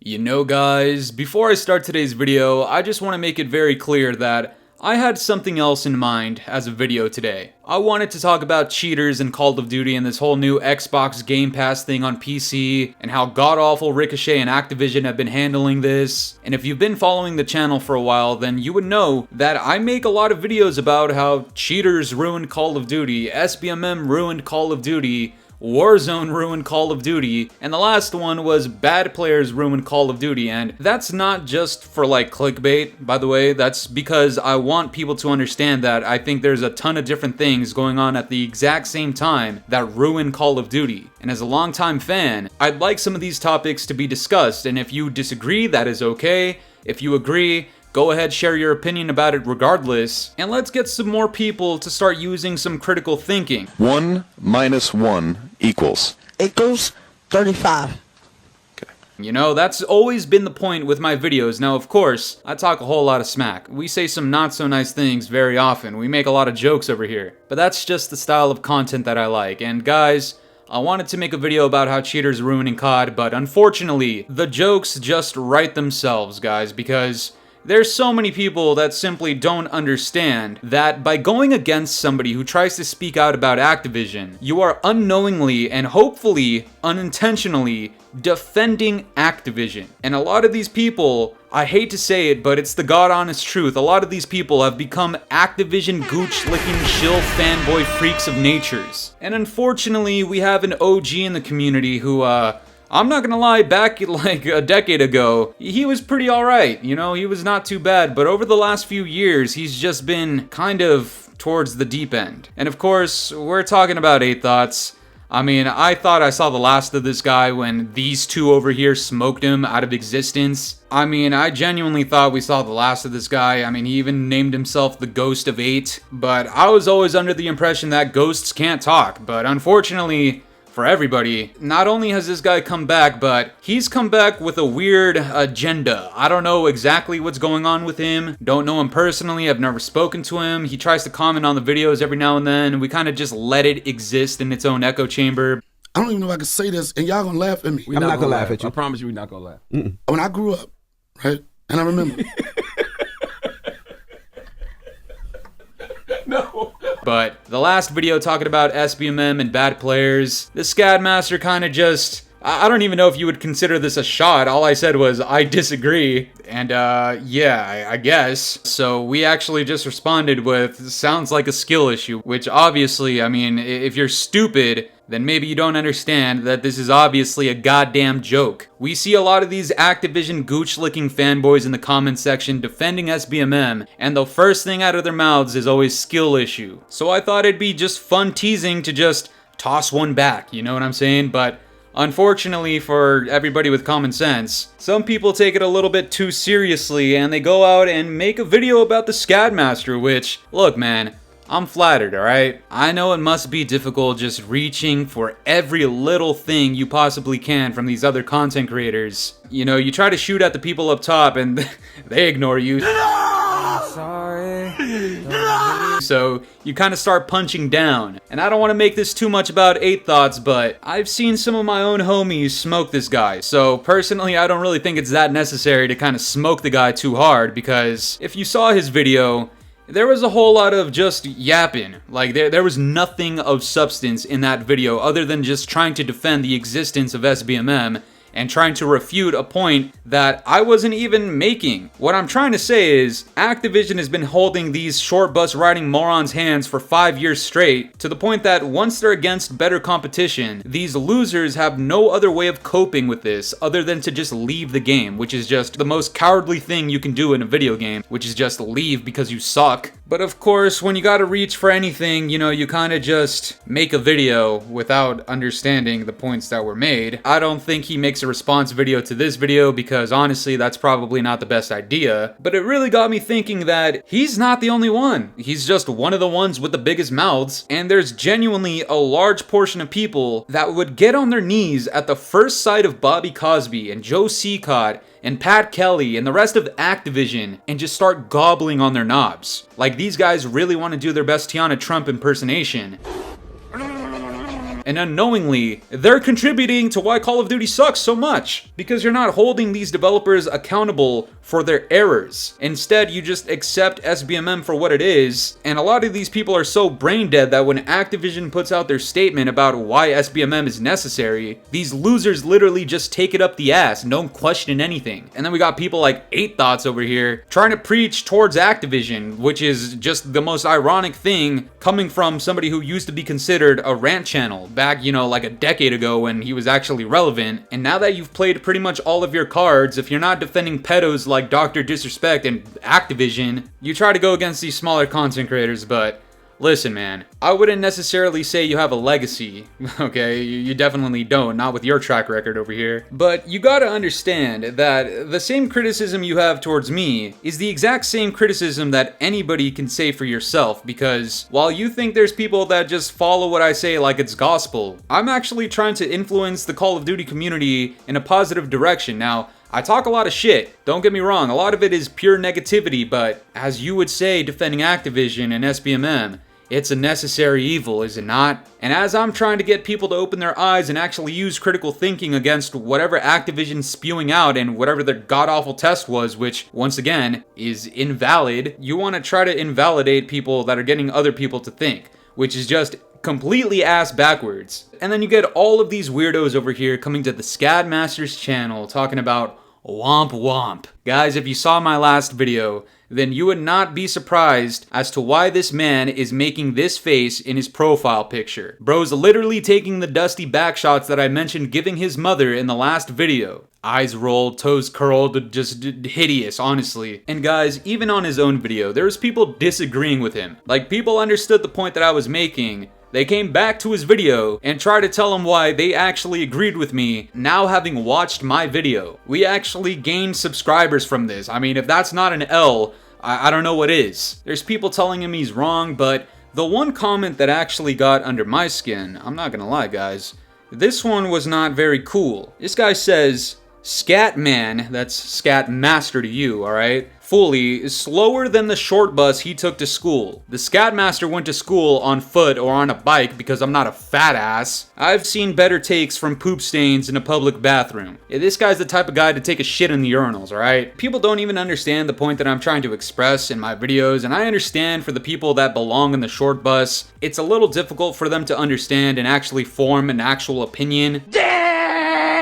You know guys, before I start today's video, I just want to make it very clear that I had something else in mind as a video today. I wanted to talk about cheaters in Call of Duty and this whole new Xbox Game Pass thing on PC, and how god-awful Ricochet and Activision have been handling this. And if you've been following the channel for a while, then you would know that I make a lot of videos about how cheaters ruined Call of Duty, SBMM ruined Call of Duty, Warzone ruined Call of Duty, and the last one was bad players ruined Call of Duty. And that's not just for like clickbait, by the way. That's because I want people to understand that I think there's a ton of different things going on at the exact same time that ruin Call of Duty. And as a longtime fan, I'd like some of these topics to be discussed, and if you disagree, that is okay. If you agree, go ahead, share your opinion about it regardless, and let's get some more people to start using some critical thinking. 1 minus 1 equals? Equals 35. Okay. You know, that's always been the point with my videos. Now, of course, I talk a whole lot of smack. We say some not so nice things very often. We make a lot of jokes over here. But that's just the style of content that I like. And guys, I wanted to make a video about how cheaters are ruining COD, but unfortunately, the jokes just write themselves, guys, because there's so many people that simply don't understand that by going against somebody who tries to speak out about Activision, you are unknowingly and hopefully unintentionally defending Activision. And a lot of these people, I hate to say it, but it's the god honest truth, a lot of these people have become Activision gooch-licking shill fanboy freaks of natures. And unfortunately, we have an OG in the community who, I'm not gonna lie, back like a decade ago, he was pretty alright, you know, he was not too bad, but over the last few years, he's just been kind of towards the deep end. And of course, we're talking about 8 Thoughts. I mean, I thought I saw the last of this guy when these two over here smoked him out of existence. I mean, I genuinely thought we saw the last of this guy. I mean, he even named himself the Ghost of 8, but I was always under the impression that ghosts can't talk, but unfortunately, for everybody, not only has this guy come back, but he's come back with a weird agenda. I don't know exactly what's going on with him. Don't know him personally. I've never spoken to him. He tries to comment on the videos every now and then, and we kind of just let it exist in its own echo chamber. I don't even know if I can say this, and y'all gonna laugh at me. I'm not gonna laugh at you. I promise you we're not gonna laugh. When I grew up, right, and I remember. No. But the last video talking about SBMM and bad players, the Scadmaster kind of just, I don't even know if you would consider this a shot. All I said was, I disagree. And yeah, I guess. So we actually just responded with, sounds like a skill issue, which obviously, I mean, if you're stupid, then maybe you don't understand that this is obviously a goddamn joke. We see a lot of these Activision gooch-licking fanboys in the comment section defending SBMM, and the first thing out of their mouths is always skill issue. So I thought it'd be just fun teasing to just toss one back, you know what I'm saying? But unfortunately for everybody with common sense, some people take it a little bit too seriously and they go out and make a video about the Scadmaster, which, look man, I'm flattered, alright? I know it must be difficult just reaching for every little thing you possibly can from these other content creators. You know, you try to shoot at the people up top and they ignore you. Sorry. So you kind of start punching down. And I don't want to make this too much about 8 Thoughts, but I've seen some of my own homies smoke this guy. So personally, I don't really think it's that necessary to kind of smoke the guy too hard, because if you saw his video, there was a whole lot of just yapping. Like, there was nothing of substance in that video other than just trying to defend the existence of SBMM and trying to refute a point that I wasn't even making. What I'm trying to say is, Activision has been holding these short bus riding morons' hands for 5 years straight, to the point that once they're against better competition, these losers have no other way of coping with this other than to just leave the game, which is just the most cowardly thing you can do in a video game, which is just leave because you suck. But of course, when you gotta reach for anything, you know, you kinda just make a video without understanding the points that were made. I don't think he makes a response video to this video because honestly, that's probably not the best idea. But it really got me thinking that he's not the only one. He's just one of the ones with the biggest mouths. And there's genuinely a large portion of people that would get on their knees at the first sight of Bobby Cosby and Joe Seacott and Pat Kelly and the rest of Activision and just start gobbling on their knobs. Like, these guys really want to do their best Tiana Trump impersonation. And unknowingly, they're contributing to why Call of Duty sucks so much. Because you're not holding these developers accountable for their errors. Instead, you just accept SBMM for what it is. And a lot of these people are so brain dead that when Activision puts out their statement about why SBMM is necessary, these losers literally just take it up the ass and don't question anything. And then we got people like 8 Thoughts over here trying to preach towards Activision, which is just the most ironic thing coming from somebody who used to be considered a rant channel back, you know, like a decade ago when he was actually relevant. And now that you've played pretty much all of your cards, if you're not defending pedos like Dr. Disrespect and Activision, you try to go against these smaller content creators. But listen, man, I wouldn't necessarily say you have a legacy, okay? You definitely don't, not with your track record over here. But you gotta understand that the same criticism you have towards me is the exact same criticism that anybody can say for yourself, because while you think there's people that just follow what I say like it's gospel, I'm actually trying to influence the Call of Duty community in a positive direction. Now, I talk a lot of shit, don't get me wrong, a lot of it is pure negativity, but as you would say defending Activision and SBMM, it's a necessary evil, is it not? And as I'm trying to get people to open their eyes and actually use critical thinking against whatever Activision's spewing out and whatever their god-awful test was, which, once again, is invalid, you want to try to invalidate people that are getting other people to think, which is just completely ass backwards. And then you get all of these weirdos over here coming to the Scad Masters channel talking about womp womp. Guys, if you saw my last video, then you would not be surprised as to why this man is making this face in his profile picture. Bro's literally taking the dusty backshots that I mentioned giving his mother in the last video. Eyes rolled, toes curled, just hideous, honestly. And guys, even on his own video, there was people disagreeing with him. Like, people understood the point that I was making. They came back to his video and tried to tell him why they actually agreed with me now having watched my video. We actually gained subscribers from this. I mean, if that's not an L, I don't know what is. There's people telling him he's wrong, but the one comment that actually got under my skin, I'm not gonna lie guys, this one was not very cool. This guy says, "Scat man," that's Scat Master to you, alright? Fooly is slower than the short bus he took to school. The Scat Master went to school on foot or on a bike because I'm not a fat ass. I've seen better takes from poop stains in a public bathroom. Yeah, this guy's the type of guy to take a shit in the urinals, alright? People don't even understand the point that I'm trying to express in my videos, and I understand for the people that belong in the short bus, it's a little difficult for them to understand and actually form an actual opinion.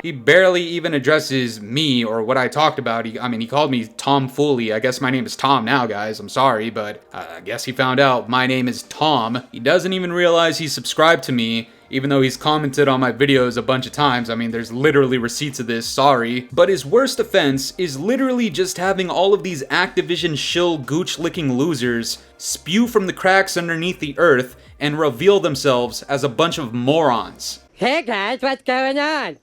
He barely even addresses me or what I talked about. He called me Tom Fooly. I guess my name is Tom now, guys. I'm sorry, but I guess he found out my name is Tom. He doesn't even realize he's subscribed to me, even though he's commented on my videos a bunch of times. I mean, there's literally receipts of this, sorry. But his worst offense is literally just having all of these Activision shill gooch-licking losers spew from the cracks underneath the earth and reveal themselves as a bunch of morons. Hey guys, what's going on?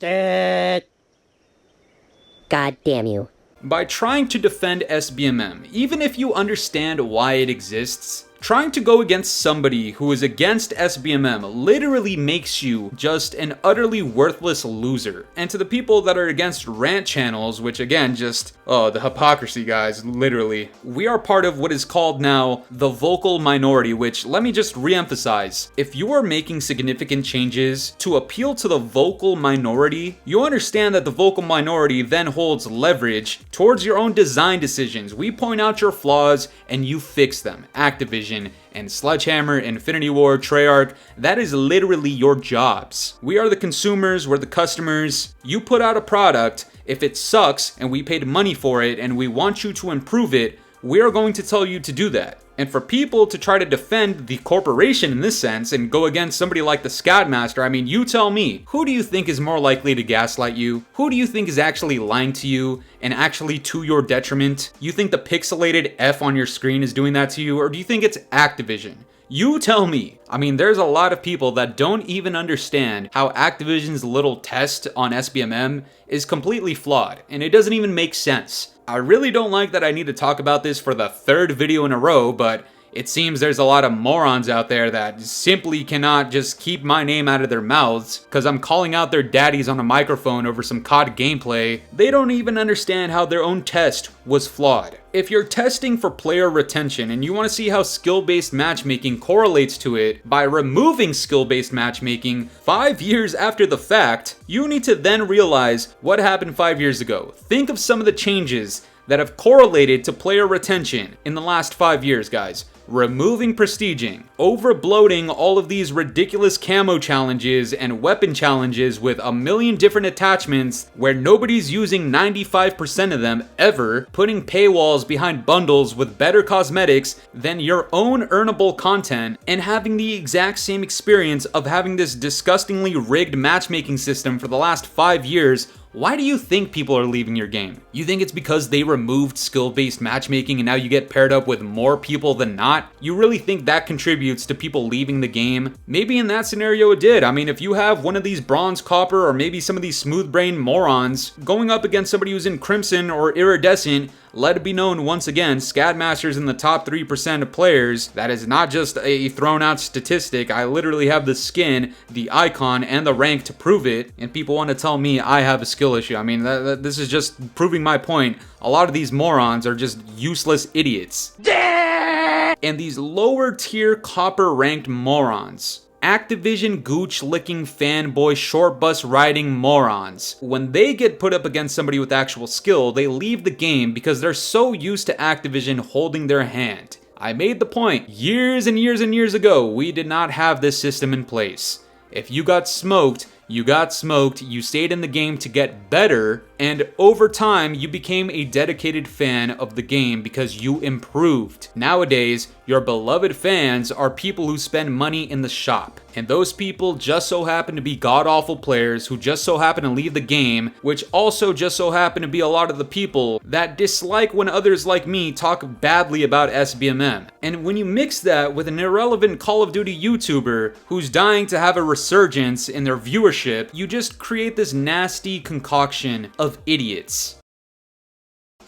God damn you. By trying to defend SBMM, even if you understand why it exists, trying to go against somebody who is against SBMM literally makes you just an utterly worthless loser. And to the people that are against rant channels, which again, just, oh, the hypocrisy, guys, literally. We are part of what is called now the vocal minority, which, let me just re-emphasize, if you are making significant changes to appeal to the vocal minority, you understand that the vocal minority then holds leverage towards your own design decisions. We point out your flaws and you fix them. Activision and Sledgehammer, Infinity Ward, Treyarch, that is literally your jobs. We are the consumers, we're the customers. You put out a product, if it sucks and we paid money for it and we want you to improve it, we are going to tell you to do that. And for people to try to defend the corporation in this sense and go against somebody like the Scoutmaster, I mean, you tell me, who do you think is more likely to gaslight you? Who do you think is actually lying to you and actually to your detriment? You think the pixelated F on your screen is doing that to you, or do you think it's Activision? You tell me. I mean, there's a lot of people that don't even understand how Activision's little test on SBMM is completely flawed, and it doesn't even make sense. I really don't like that I need to talk about this for the 3rd video in a row, but it seems there's a lot of morons out there that simply cannot just keep my name out of their mouths because I'm calling out their daddies on a microphone over some COD gameplay. They don't even understand how their own test was flawed. If you're testing for player retention and you want to see how skill-based matchmaking correlates to it by removing skill-based matchmaking 5 years after the fact, you need to then realize what happened 5 years ago. Think of some of the changes that have correlated to player retention in the last 5 years, guys. Removing prestiging, over-bloating all of these ridiculous camo challenges and weapon challenges with a million different attachments where nobody's using 95% of them ever, putting paywalls behind bundles with better cosmetics than your own earnable content, and having the exact same experience of having this disgustingly rigged matchmaking system for the last 5 years. Why do you think people are leaving your game? You think it's because they removed skill-based matchmaking and now you get paired up with more people than not? You really think that contributes to people leaving the game? Maybe in that scenario it did. I mean, if you have one of these bronze, copper, or maybe some of these smooth-brained morons going up against somebody who's in crimson or iridescent, let it be known once again, Scatmaster's in the top 3% of players. That is not just a thrown out statistic. I literally have the skin, the icon, and the rank to prove it. And people want to tell me I have a skill issue. I mean, this is just proving my point. A lot of these morons are just useless idiots. And these lower tier copper ranked morons, Activision gooch licking fanboy short bus riding morons, when they get put up against somebody with actual skill, they leave the game because they're so used to Activision holding their hand. I made the point years and years and years ago, we did not have this system in place. If you got smoked, you got smoked, you stayed in the game to get better, and over time you became a dedicated fan of the game because you improved. Nowadays, your beloved fans are people who spend money in the shop, and those people just so happen to be god-awful players who just so happen to leave the game, which also just so happen to be a lot of the people that dislike when others like me talk badly about SBMM. And when you mix that with an irrelevant Call of Duty YouTuber who's dying to have a resurgence in their viewership, you just create this nasty concoction of idiots.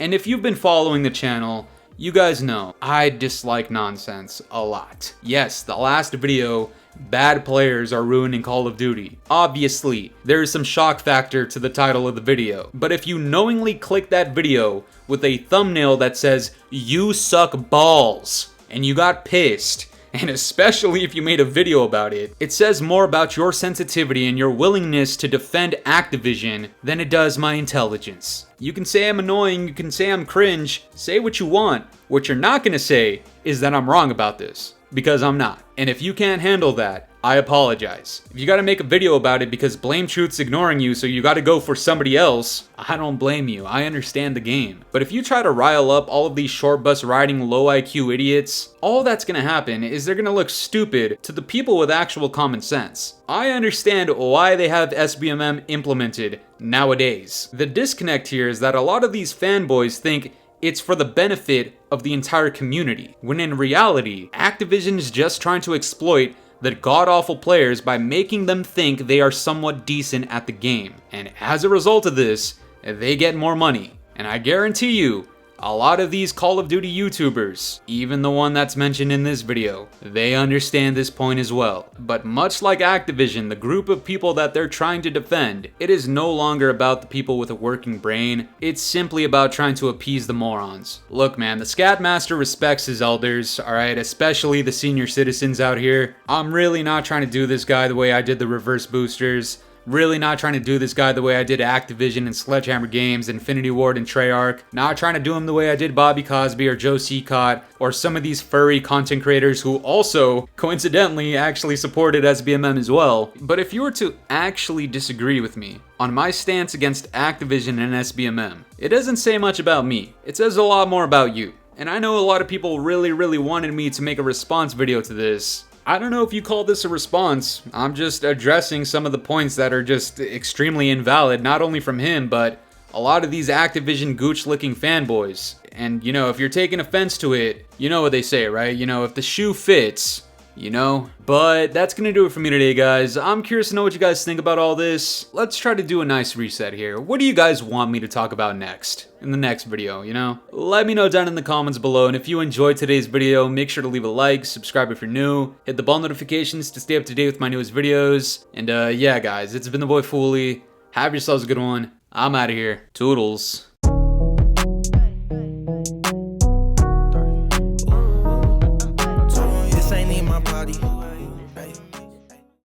And if you've been following the channel, you guys know I dislike nonsense a lot. Yes, the last video, bad players are ruining Call of Duty. Obviously, there is some shock factor to the title of the video. But if you knowingly click that video with a thumbnail that says, "You suck balls," and you got pissed, and especially if you made a video about it, it says more about your sensitivity and your willingness to defend Activision than it does my intelligence. You can say I'm annoying, you can say I'm cringe, say what you want. What you're not gonna say is that I'm wrong about this, because I'm not. And if you can't handle that, I apologize. If you gotta make a video about it because Blame Truth's ignoring you, so you gotta go for somebody else, I don't blame you. I understand the game. But if you try to rile up all of these short bus riding low IQ idiots, all that's gonna happen is they're gonna look stupid to the people with actual common sense. I understand why they have SBMM implemented nowadays. The disconnect here is that a lot of these fanboys think it's for the benefit of the entire community, when in reality, Activision is just trying to exploit the god-awful players by making them think they are somewhat decent at the game. And as a result of this, they get more money. And I guarantee you, a lot of these Call of Duty YouTubers, even the one that's mentioned in this video, they understand this point as well. But much like Activision, the group of people that they're trying to defend, it is no longer about the people with a working brain. It's simply about trying to appease the morons. Look man, the Scatmaster respects his elders, alright, especially the senior citizens out here. I'm really not trying to do this guy the way I did the reverse boosters. Really not trying to do this guy the way I did Activision and Sledgehammer Games, Infinity Ward and Treyarch. Not trying to do him the way I did Bobby Cosby or Joe Seacott or some of these furry content creators who also, coincidentally, actually supported SBMM as well. But if you were to actually disagree with me on my stance against Activision and SBMM, it doesn't say much about me. It says a lot more about you. And I know a lot of people really wanted me to make a response video to this. I don't know if you call this a response. I'm just addressing some of the points that are just extremely invalid, not only from him, but a lot of these Activision gooch-licking fanboys. And, you know, if you're taking offense to it, you know what they say, right? You know, if the shoe fits, you know? But that's gonna do it for me today, guys. I'm curious to know what you guys think about all this. Let's try to do a nice reset here. What do you guys want me to talk about next? In the next video, you know? Let me know down in the comments below, and if you enjoyed today's video, make sure to leave a like, subscribe if you're new, hit the bell notifications to stay up to date with my newest videos. And yeah, guys, it's been the boy Fooly. Have yourselves a good one. I'm out of here. Toodles.